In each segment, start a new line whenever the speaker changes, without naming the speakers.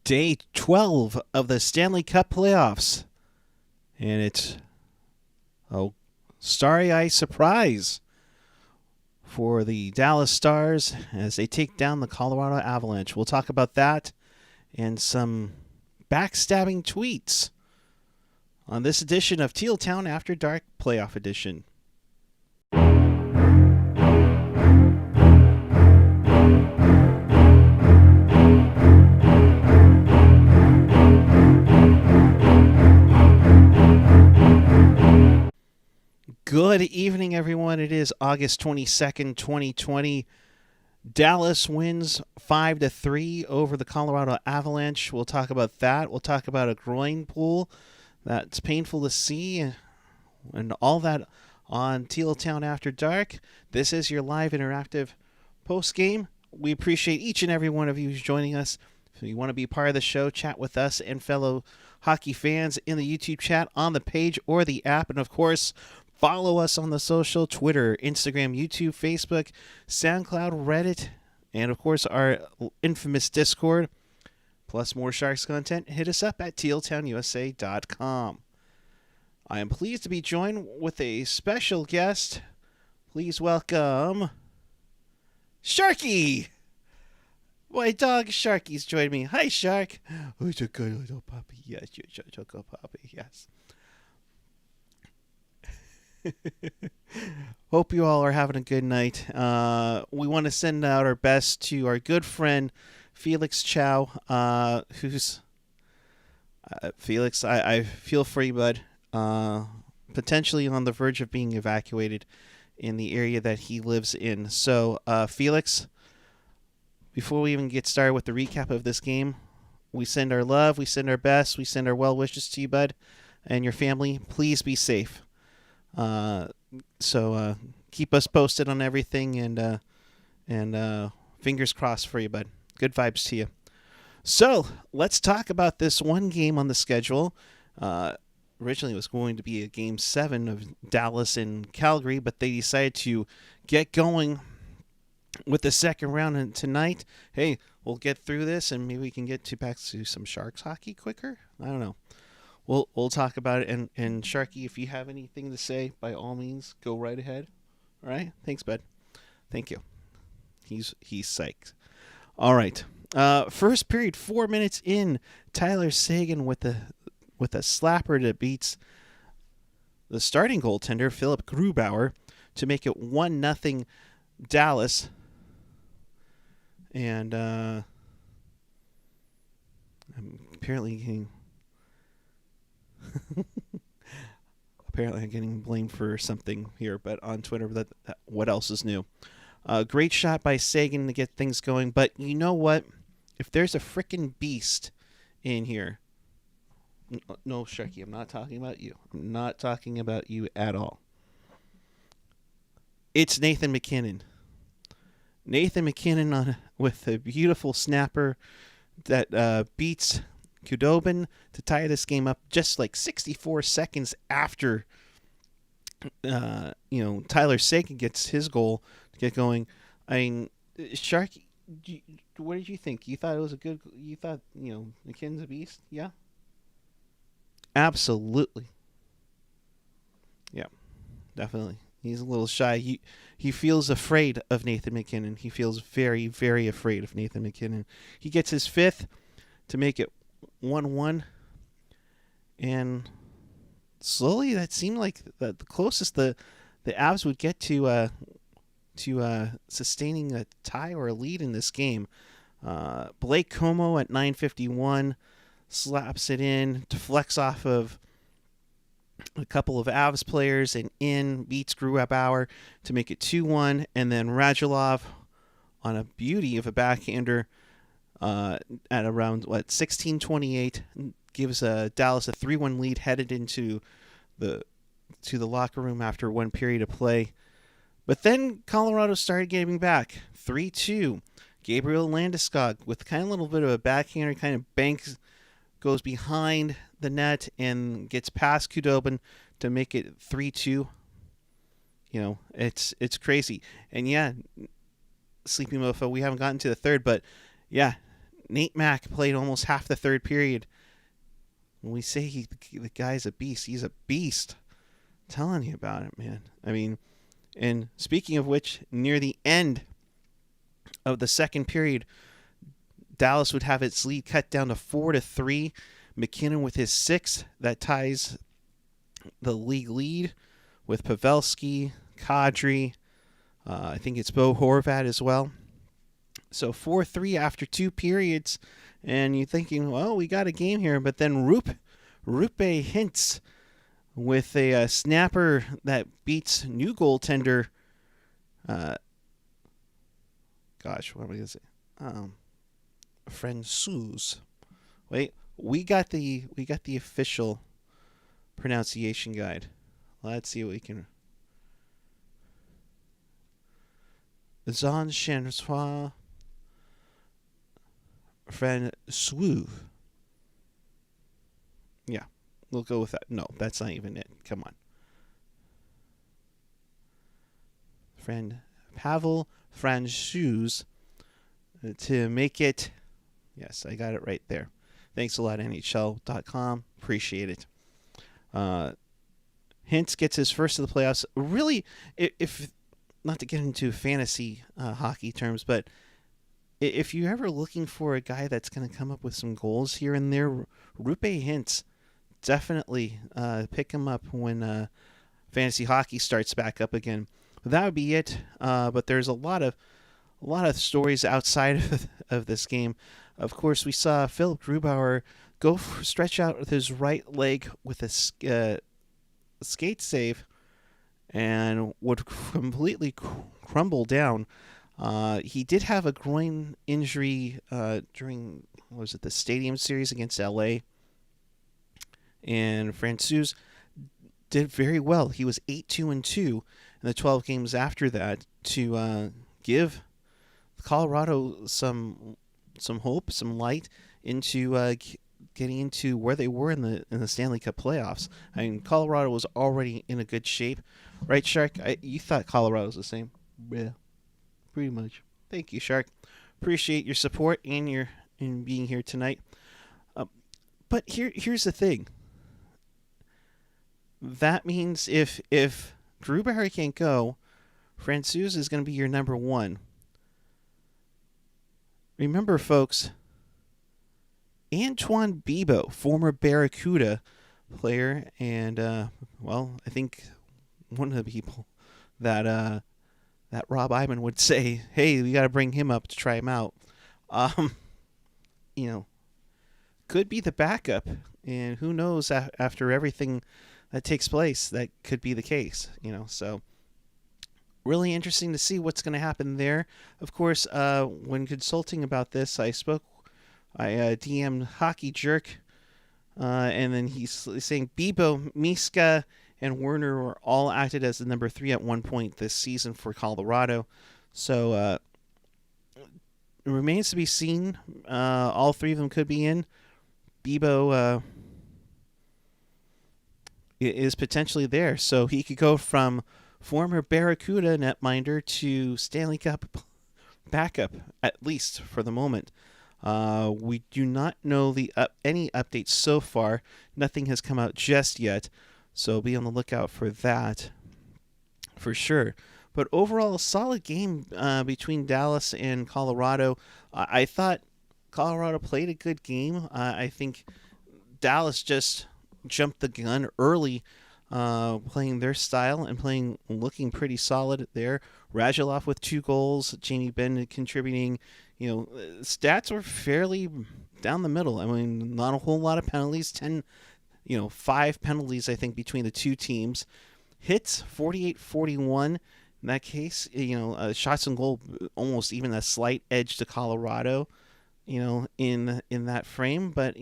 Day 12 of the Stanley Cup playoffs. And it's a starry-eyed surprise for the Dallas Stars as they take down the Colorado Avalanche. We'll talk about that and some backstabbing tweets on this edition of Teal Town After Dark Playoff Edition. Good evening, everyone. It is August 22nd, 2020. Dallas wins 5-3 over the Colorado Avalanche. We'll talk about that. We'll talk about a groin pull that's painful to see and all that on Teal Town After Dark. This is your live interactive post-game. We appreciate each and every one of you who's joining us. If you want to be part of the show, chat with us and fellow hockey fans in the YouTube chat, on the page, or the app. And, of course, follow us on the social, Twitter, Instagram, YouTube, Facebook, SoundCloud, Reddit, and, of course, our infamous Discord. Plus more Sharks content, hit us up at tealtownusa.com. I am pleased to be joined with a special guest. Please welcome Sharky. My dog Sharky's joined me. Hi, Shark. Oh, it's a good little puppy. Yes, you're such a good puppy. Yes. Hope you all are having a good night. We want to send out our best to our good friend Felix Chow, who's Felix. I feel for you, bud. Potentially on the verge of being evacuated in the area that he lives in. So, Felix, before we even get started with the recap of this game, we send our love, we send our best, we send our well wishes to you, bud, and your family. Please be safe. So keep us posted on everything, and fingers crossed for you, bud. Good vibes to you. So let's talk about this one game on the schedule. Originally it was going to be a Game 7 of Dallas and Calgary, but they decided to get going with the second round tonight. Hey, we'll get through this, and maybe we can get back to some Sharks hockey quicker. I don't know. We'll talk about it, and Sharky, if you have anything to say, by all means, go right ahead. All right? Thanks, bud. Thank you. He's psyched. All right. First period, 4 minutes in, Tyler Seguin with a slapper that beats the starting goaltender, Philip Grubauer, to make it 1-0 Dallas. And I'm apparently getting... Apparently I'm getting blamed for something here, but on Twitter, that what else is new? Great shot by Seguin to get things going, but you know what? If there's a frickin' beast in here... No, Sharky, I'm not talking about you. I'm not talking about you at all. It's Nathan MacKinnon. Nathan MacKinnon with a beautiful snapper that beats Khudobin to tie this game up just like 64 seconds after Tyler Seguin gets his goal to get going. I mean, Sharky, what did you think? You thought it was a good... You thought, McKinnon's a beast? Yeah? Absolutely. Yeah, definitely. He's a little shy. He feels afraid of Nathan MacKinnon. He feels very, very afraid of Nathan MacKinnon. He gets his fifth to make it 1-1, and slowly that seemed like the closest the Avs would get to sustaining a tie or a lead in this game. Blake Como at 9:51 slaps it in, deflects off of a couple of Avs players and beats Grubauer to make it 2-1, and then Radulov on a beauty of a backhander at around 16:28 gives Dallas a 3-1 lead headed into the locker room after one period of play. But then Colorado started getting back 3-2. Gabriel Landeskog with kind of a little bit of a backhander, kind of banks, goes behind the net and gets past Khudobin to make it 3-2. It's crazy. And yeah, Sleepy Mofo, we haven't gotten to the third, but yeah, Nate Mack played almost half the third period. When we say the guy's a beast, he's a beast. I'm telling you about it, man. I mean, and speaking of which, near the end of the second period, Dallas would have its lead cut down to 4-3. McKinnon with his sixth, that ties the league lead with Pavelski, Kadri. I think it's Bo Horvat as well. So 4-3 after 2 periods, and you're thinking, well, we got a game here. But then Rupe Hintz with a snapper that beats new goaltender. What am I going to say? Francouz. Wait, we got the official pronunciation guide. Let's see what we can. Jean-François Francouz. Yeah, we'll go with that. No, that's not even it. Come on. Pavel Francouz to make it. Yes, I got it right there. Thanks a lot, NHL.com. Appreciate it. Hintz gets his first of the playoffs. Really, if not to get into fantasy hockey terms, but if you're ever looking for a guy that's going to come up with some goals here and there, Rupe Hintz, definitely pick him up when fantasy hockey starts back up again. That would be it. But there's a lot of stories outside of this game. Of course, we saw Philip Grubauer stretch out with his right leg with a skate save and would completely crumble down. He did have a groin injury during, the Stadium Series against LA. And Francouz did very well. He was 8-2-2 in the 12 games after that to give Colorado some hope, some light into getting into where they were in the Stanley Cup playoffs. I mean, Colorado was already in a good shape, right, Shark? You thought Colorado was the same? Yeah, pretty much. Thank you, Shark. Appreciate your support and in being here tonight. But here's the thing. That means if Grubauer can't go, Francouz is going to be your number one. Remember, folks, Antoine Bibeau, former Barracuda player, and I think one of the people that Rob Iman would say, "Hey, we got to bring him up to try him out." Could be the backup, and who knows? After everything that takes place, that could be the case. So. Really interesting to see what's going to happen there. Of course, when consulting about this, I DM'd Hockey Jerk, and then he's saying Bibeau, Miska, and Werner were all acted as the number 3 at one point this season for Colorado. So it remains to be seen. All three of them could be in. Bibeau is potentially there, so he could go from former Barracuda netminder to Stanley Cup backup, at least for the moment. We do not know any updates so far. Nothing has come out just yet, so be on the lookout for that for sure. But overall, a solid game between Dallas and Colorado. I thought Colorado played a good game. I think Dallas just jumped the gun early, playing their style and looking pretty solid there. Radulov with 2 goals, Jamie Benn contributing. Stats were fairly down the middle. I mean, not a whole lot of penalties. 5 penalties, I think, between the two teams. Hits 48-41. In that case, shots on goal almost even a slight edge to Colorado. In that frame, but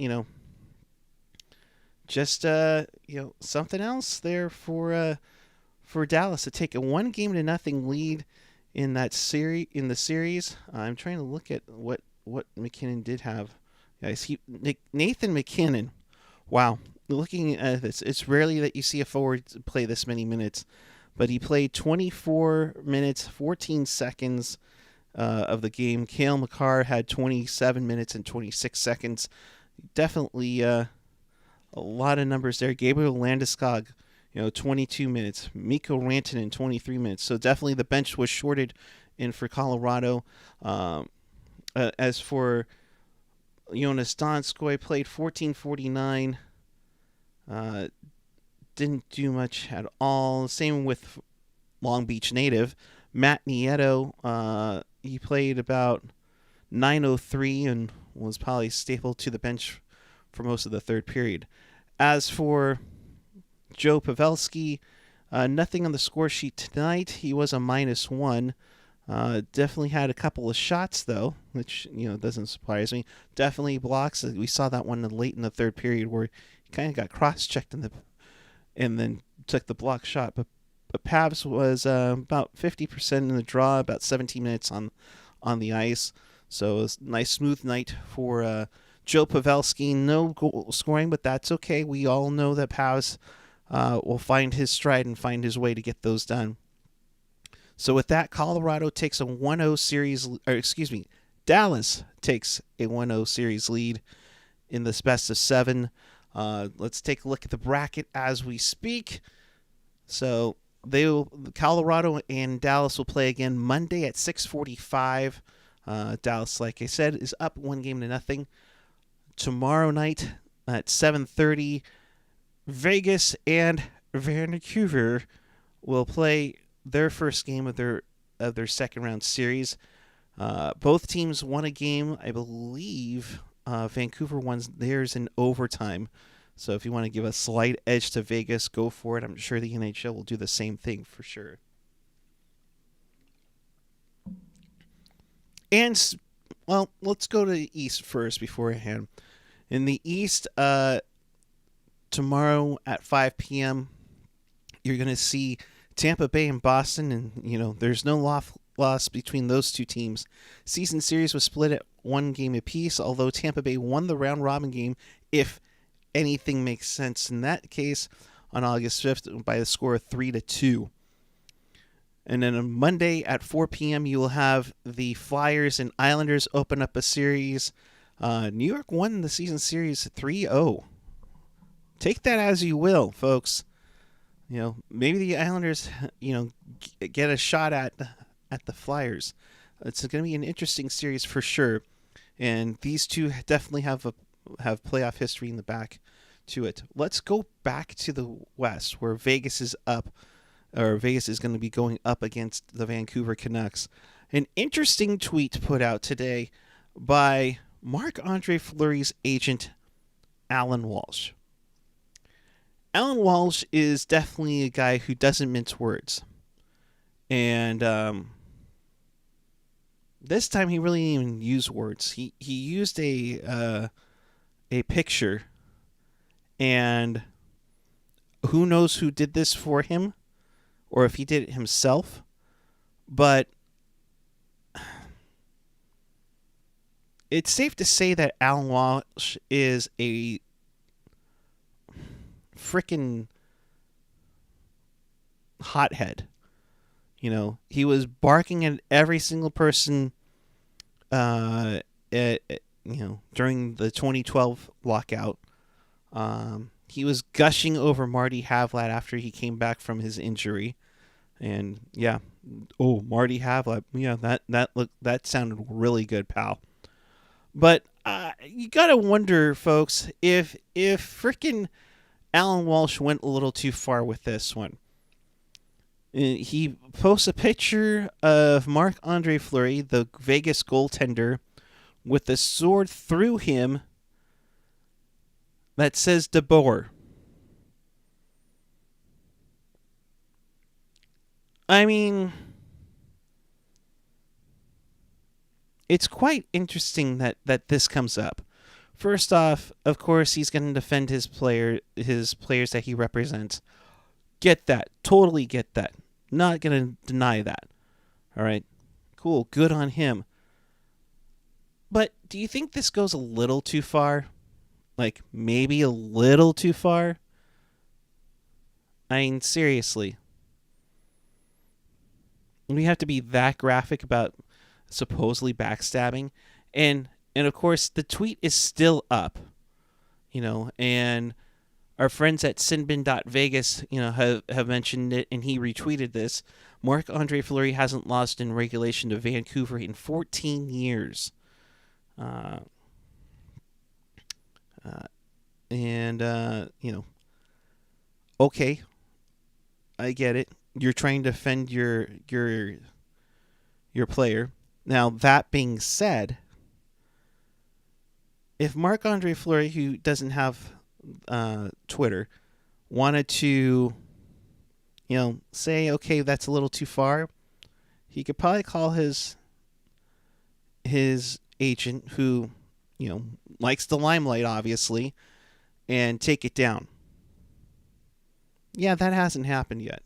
just something else there for Dallas to take a 1-0 lead in that series. I'm trying to look at what McKinnon did have, guys. Nathan McKinnon. Wow, looking at this, it's rarely that you see a forward play this many minutes, but he played 24 minutes 14 seconds of the game. Cale Makar had 27 minutes and 26 seconds. Definitely a lot of numbers there. Gabriel Landeskog, 22 minutes. Mikko Rantanen, 23 minutes. So definitely the bench was shorted in for Colorado. As for Jonas Donskoy, played 14:49. Didn't do much at all. Same with Long Beach native Matt Nieto. He played about 9:03 and was probably stapled to the bench for most of the third period. As for Joe Pavelski, nothing on the score sheet tonight. He was a -1. Definitely had a couple of shots though, which doesn't surprise me. Definitely blocks. We saw that one late in the third period where he kind of got cross-checked and then took the block shot. But Pavs was about 50% in the draw, about 17 minutes on the ice. So it was a nice smooth night for Joe Pavelski. No goal scoring, but that's okay. We all know that Pavs will find his stride and find his way to get those done. So with that, Colorado takes a 1-0 series, Dallas takes a 1-0 series lead in this best of 7. Let's take a look at the bracket as we speak. So Colorado and Dallas will play again Monday at 6:45. Dallas, like I said, is up 1-0. Tomorrow night at 7:30, Vegas and Vancouver will play their first game of their second round series. Both teams won a game. I believe Vancouver won theirs in overtime. So if you want to give a slight edge to Vegas, go for it. I'm sure the NHL will do the same thing for sure. And, well, let's go to the East first beforehand. In the East, tomorrow at 5 p.m., you're going to see Tampa Bay and Boston, and, there's no loss between those two teams. Season series was split at 1 game apiece, although Tampa Bay won the round-robin game, if anything makes sense in that case, on August 5th by the score of 3-2. And then on Monday at 4 p.m., you will have the Flyers and Islanders open up a series. New York won the season series 3-0. Take that as you will, folks. Maybe the Islanders, get a shot at the Flyers. It's going to be an interesting series for sure. And these two definitely have playoff history in the back to it. Let's go back to the West, where Vegas is going to be going up against the Vancouver Canucks. An interesting tweet put out today by Marc-Andre Fleury's agent, Alan Walsh. Alan Walsh is definitely a guy who doesn't mince words. And this time he really didn't even use words. He used a picture, and who knows who did this for him, or if he did it himself. But it's safe to say that Alan Walsh is a freaking hothead. He was barking at every single person during the 2012 lockout. He was gushing over Marty Havlat after he came back from his injury. And yeah, Marty Havlat, yeah, that sounded really good, pal. But you gotta wonder, folks, if freaking Alan Walsh went a little too far with this one. He posts a picture of Marc-Andre Fleury, the Vegas goaltender, with a sword through him that says De Boer. I mean, it's quite interesting that this comes up. First off, of course, he's going to defend his players that he represents. Get that. Totally get that. Not going to deny that. All right. Cool. Good on him. But do you think this goes a little too far? Like, maybe a little too far? I mean, seriously. We have to be that graphic about supposedly backstabbing, and of course the tweet is still up, and our friends at Sinbin.Vegas, have mentioned it, and he retweeted this. Marc-Andre Fleury hasn't lost in regulation to Vancouver in 14 years. Uh, uh, and, okay, I get it. You're trying to defend your player. Now, that being said, if Marc-Andre Fleury, who doesn't have Twitter, wanted to, say, okay, that's a little too far, he could probably call his agent, who, likes the limelight, obviously, and take it down. Yeah, that hasn't happened yet.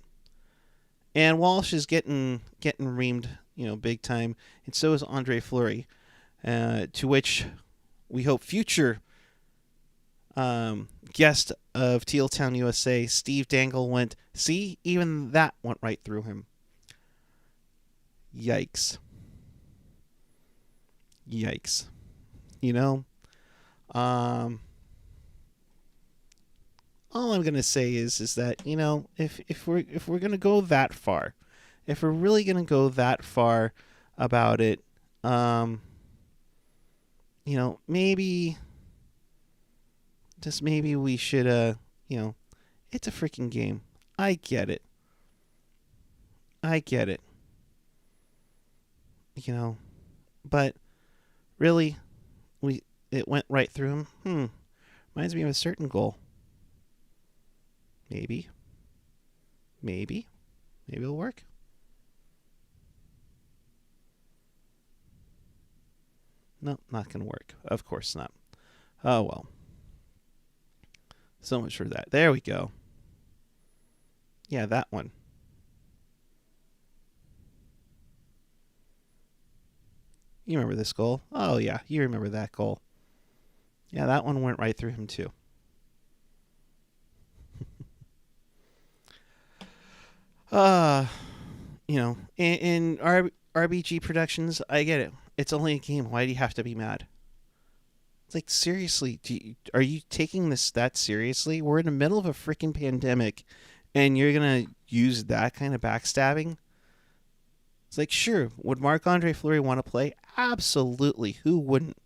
And Walsh is getting reamed, big time, and so is Andre Fleury, to which we hope future guest of Teal Town, USA, Steve Dangle, went, see, even that went right through him. Yikes. All I'm gonna say is that, if we're gonna go that far, if we're really gonna go that far about it, maybe, just maybe we should, it's a freaking game. I get it. But really, it went right through him. Reminds me of a certain goal. Maybe it'll work. No, not gonna work. Of course not. Oh well. So much for that. There we go. Yeah, that one. You remember this goal? Oh yeah, you remember that goal. Yeah, that one went right through him too. In RBG Productions, I get it. It's only a game. Why do you have to be mad? It's like, seriously, are you taking this that seriously? We're in the middle of a freaking pandemic, and you're going to use that kind of backstabbing? It's like, sure, would Marc-Andre Fleury want to play? Absolutely. Who wouldn't?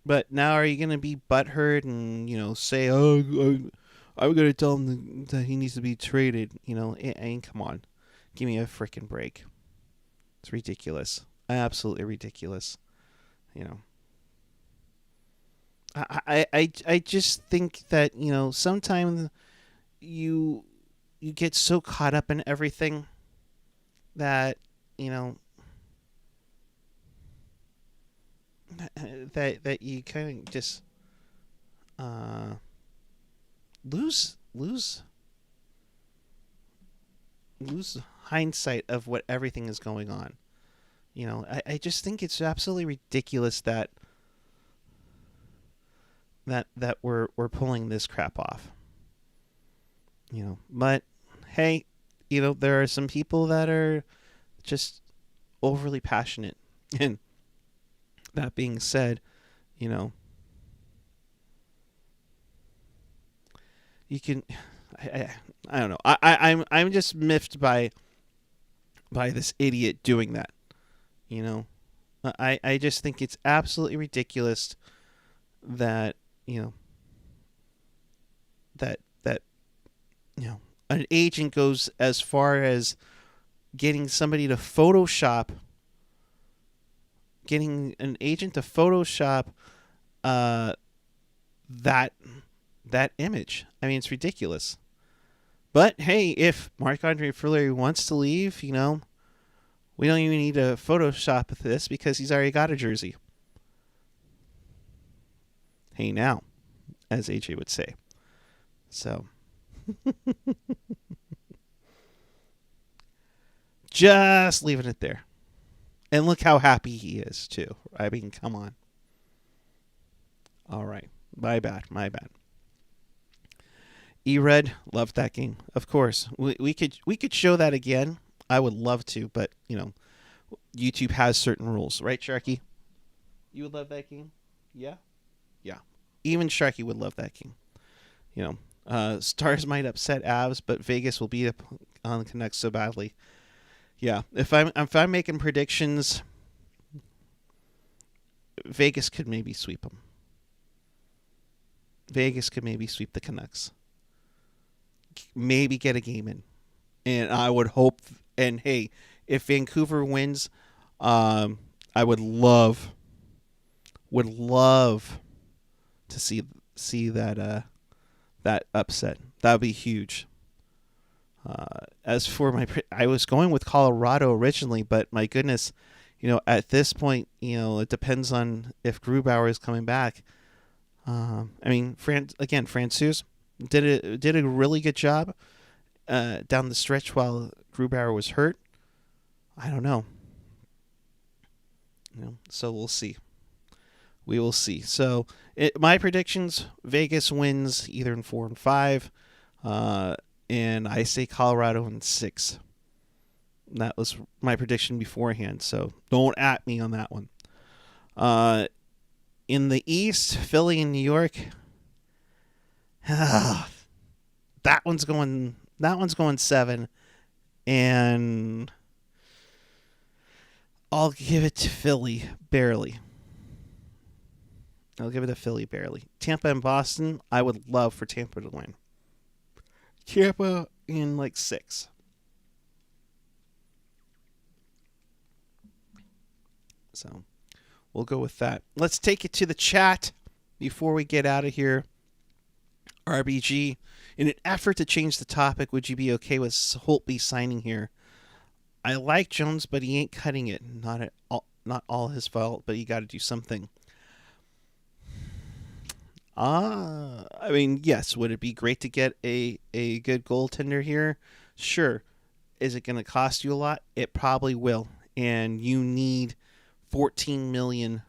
But now are you going to be butthurt and, say, oh, I'm going to tell him that he needs to be traded? Come on. Give me a freaking break. It's ridiculous. Absolutely ridiculous. I just think that, sometimes you get so caught up in everything that, that you kind of just lose hindsight of what everything is going on. I just think it's absolutely ridiculous that we're pulling this crap off. But hey, there are some people that are just overly passionate. And that being said, you can, I don't know. I'm just miffed by this idiot doing that. I just think it's absolutely ridiculous that, that an agent goes as far as getting somebody to Photoshop, getting an agent to Photoshop that image. I mean, it's ridiculous. But hey, if Marc-Andre Fleury wants to leave, we don't even need to Photoshop this because he's already got a jersey. Hey now, as AJ would say. So, just leaving it there. And look how happy he is, too. I mean, come on. All right. My bad. E-Red, loved that game. Of course. We could show that again. I would love to, but, YouTube has certain rules, right, Sharky? You would love that game? Yeah? Yeah. Even Sharky would love that game. You know, Stars might upset Avs, but Vegas will beat up on the Canucks so badly. Yeah. If I'm making predictions, Vegas could maybe sweep them. Vegas could maybe sweep the Canucks. Maybe get a game in. And I would hope. And hey, if Vancouver wins, I would love to see that upset. That would be huge. As for I was going with Colorado originally, but my goodness, at this point, it depends on if Grubauer is coming back. I mean, Francouz did a really good job down the stretch while Grubauer was hurt. I don't know. So we'll see. We will see. So my predictions: Vegas wins either in 4 and 5, and I say Colorado in 6. That was my prediction beforehand. So don't at me on that one. In the East, Philly and New York. That one's going 7, and I'll give it to Philly barely. Tampa and Boston, I would love for Tampa to win. Tampa in 6. So we'll go with that. Let's take it to the chat before we get out of here. RBG, in an effort to change the topic, would you be okay with Holtby signing here? I like Jones, but he ain't cutting it. Not all his fault, but you got to do something. I mean, yes. Would it be great to get a good goaltender here? Sure. Is it going to cost you a lot? It probably will. And you need $14 million.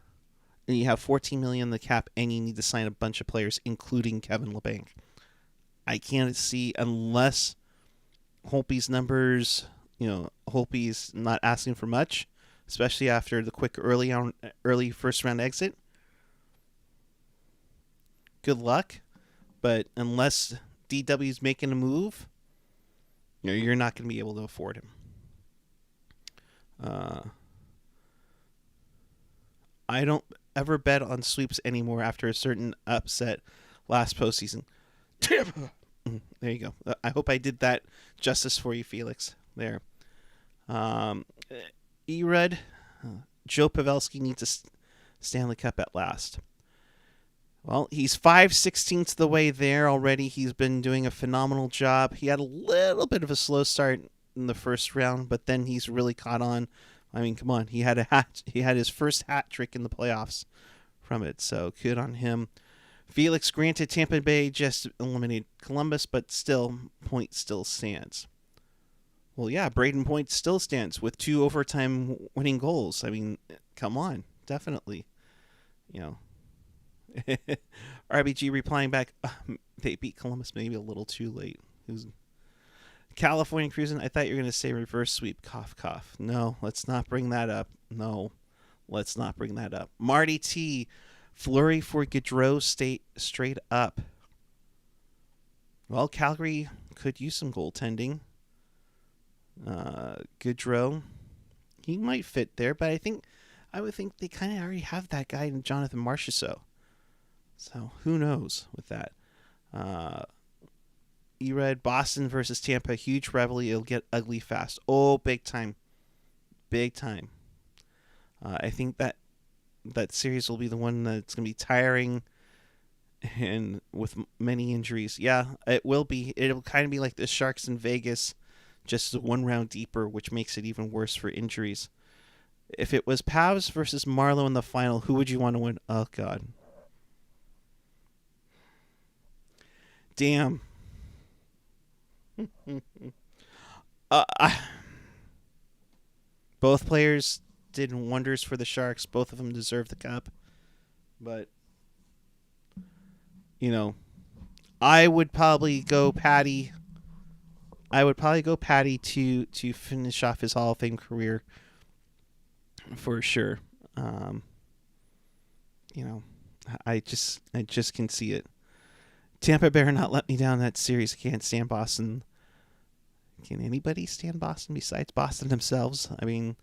And you have $14 million in the cap, and you need to sign a bunch of players, including Kevin LeBanc. I can't see, unless Holtby's numbers, Holtby's not asking for much, especially after the quick early first round exit. Good luck, but unless DW's making a move, you're not going to be able to afford him. I don't ever bet on sweeps anymore after a certain upset last postseason. There you go. I hope I did that justice for you, Felix. There. Erud, Joe Pavelski needs a Stanley Cup at last. Well, he's 5/16 the way there already. He's been doing a phenomenal job. He had a little bit of a slow start in the first round, but then he's really caught on. I mean, come on. He had his first hat trick in the playoffs from it, so good on him. Felix, granted, Tampa Bay just eliminated Columbus, but still, Point still stands. Well, yeah, Braden Point still stands with 2 overtime winning goals. I mean, come on, definitely. RBG replying back, they beat Columbus maybe a little too late. California Cruising, I thought you were going to say reverse sweep, cough, cough. No, let's not bring that up. Marty T, Fleury for Gaudreau, straight up. Well, Calgary could use some goaltending. Gaudreau, he might fit there, but I would think they kind of already have that guy in Jonathan Marchessault. So who knows with that. Erud, Boston versus Tampa, huge rivalry. It'll get ugly fast. Oh, big time. I think that series will be the one that's going to be tiring and with many injuries. Yeah, it will be. It'll kind of be like the Sharks in Vegas, just 1 round deeper, which makes it even worse for injuries. If it was Pavs versus Marlowe in the final, who would you want to win? Oh, God. Damn. Both players did wonders for the Sharks. Both of them deserve the cup. But, I would probably go Patty. To finish off his Hall of Fame career. for sure. Um, you know, I just can see it. Tampa better not let me down in that series. I can't stand Boston. Can anybody stand Boston besides Boston themselves? I mean,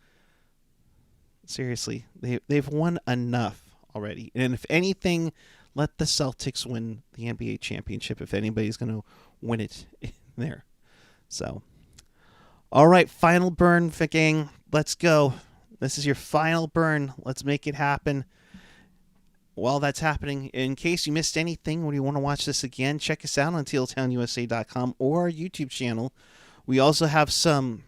seriously, they've won enough already. And if anything, let the Celtics win the NBA championship if anybody's going to win it there. So, all right, final burn, gang. Let's go. This is your final burn. Let's make it happen. While that's happening, in case you missed anything or you want to watch this again, check us out on tealtownusa.com or our YouTube channel. We also have some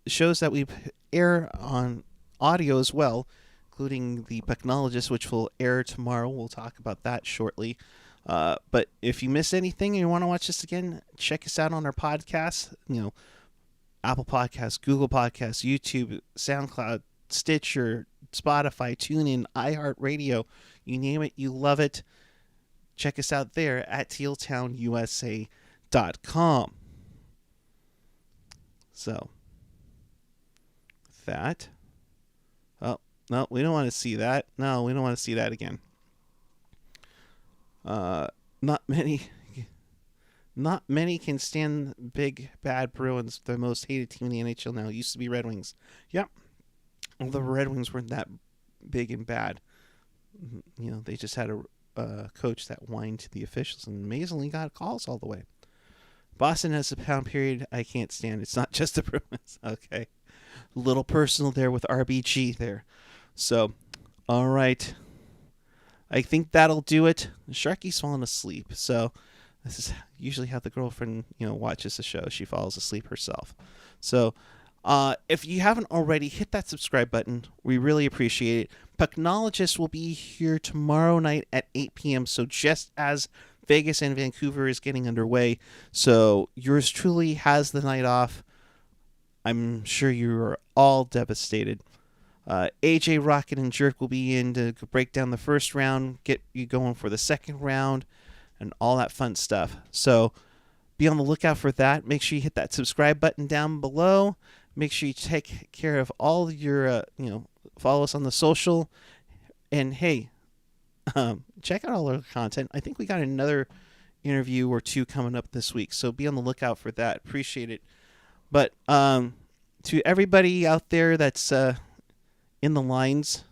shows that we air on audio as well, including the Technologist, which will air tomorrow. We'll talk about that shortly. But if you miss anything and you want to watch this again, check us out on our podcasts. Apple Podcasts, Google Podcasts, YouTube, SoundCloud, Stitcher, Spotify, TuneIn, iHeartRadio. You name it, you love it. Check us out there at tealtownusa.com. So, that. Oh, no, we don't want to see that. No, we don't want to see that again. Not many can stand big, bad Bruins, the most hated team in the NHL now. It used to be Red Wings. Yep. Well, the Red Wings weren't that big and bad. They just had a coach that whined to the officials and amazingly got calls all the way. Boston has a pound period I can't stand. It's not just the Bruins. Okay. A little personal there with RBG there. So, all right. I think that'll do it. Sharky's fallen asleep. So, this is usually how the girlfriend, watches the show. She falls asleep herself. So, if you haven't already, hit that subscribe button. We really appreciate it. Technologist will be here tomorrow night at 8 p.m. So just as Vegas and Vancouver is getting underway, so yours truly has the night off. I'm sure you're all devastated. AJ, Rocket, and Jerk will be in to break down the first round, get you going for the second round, and all that fun stuff. So be on the lookout for that. Make sure you hit that subscribe button down below. Make sure you take care of all your, follow us on the social. And, hey, check out all our content. I think we got another interview or two coming up this week, so be on the lookout for that. Appreciate it. But to everybody out there that's in the lines,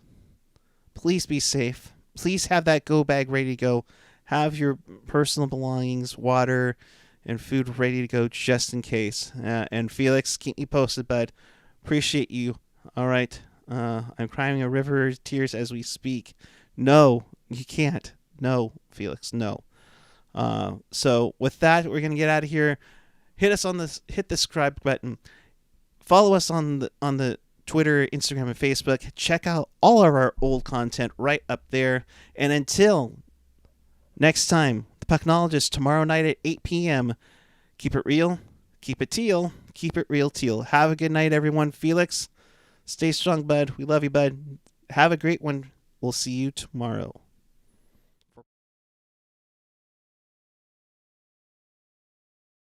please be safe. Please have that go bag ready to go. Have your personal belongings, water, and food ready to go just in case. And Felix, keep me posted, bud. Appreciate you. All right. I'm crying a river of tears as we speak. No, you can't. No, Felix, no. So with that, we're gonna get out of here. Hit the subscribe button. Follow us on the Twitter, Instagram, and Facebook. Check out all of our old content right up there. And until next time, the Technologist tomorrow night at 8 p.m. Keep it real, keep it teal, keep it real teal. Have a good night, everyone. Felix, stay strong, bud. We love you, bud. Have a great one. We'll see you tomorrow.